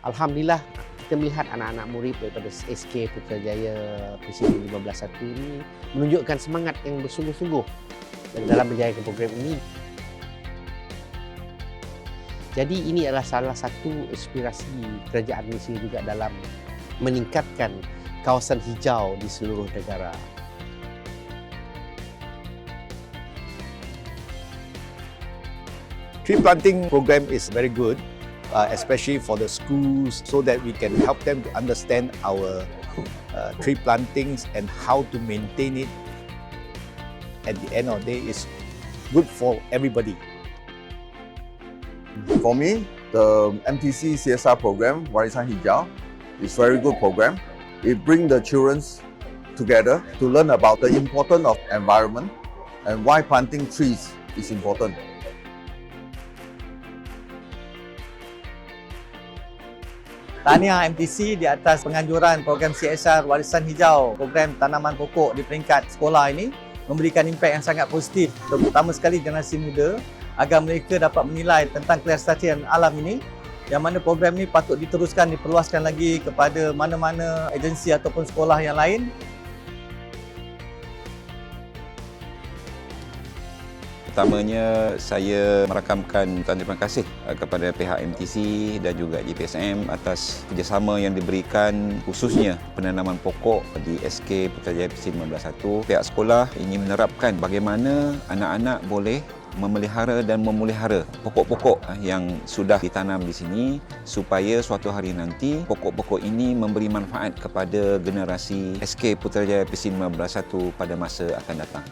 Alhamdulillah kita melihat anak-anak murid daripada SK Putrajaya Presiden 151 ini menunjukkan semangat yang bersungguh-sungguh dalam menjayakan program ini. Jadi ini adalah salah satu inspirasi kerajaan Malaysia juga dalam meningkatkan kawasan hijau di seluruh negara. Tree planting program is very good, especially for the schools, so that we can help them to understand our tree plantings and how to maintain it. At the end of the day, it's good for everybody. For me, the MTC CSR program, Warisan Hijau, is very good program. It brings the children together to learn about the importance of environment and why planting trees is important. Tahniah MTC di atas penganjuran program CSR Warisan Hijau, program tanaman pokok di peringkat sekolah ini memberikan impak yang sangat positif, terutama sekali generasi muda, agar mereka dapat menilai tentang kelestarian alam ini, yang mana program ini patut diteruskan, diperluaskan lagi kepada mana-mana agensi ataupun sekolah yang lain. Pertamanya, saya merakamkan terima kasih kepada pihak MTC dan juga GPSM atas kerjasama yang diberikan, khususnya penanaman pokok di SK Putrajaya Presiden 151. Pihak sekolah ingin menerapkan bagaimana anak-anak boleh memelihara dan memelihara pokok-pokok yang sudah ditanam di sini, supaya suatu hari nanti pokok-pokok ini memberi manfaat kepada generasi SK Putrajaya Presiden 151 pada masa akan datang.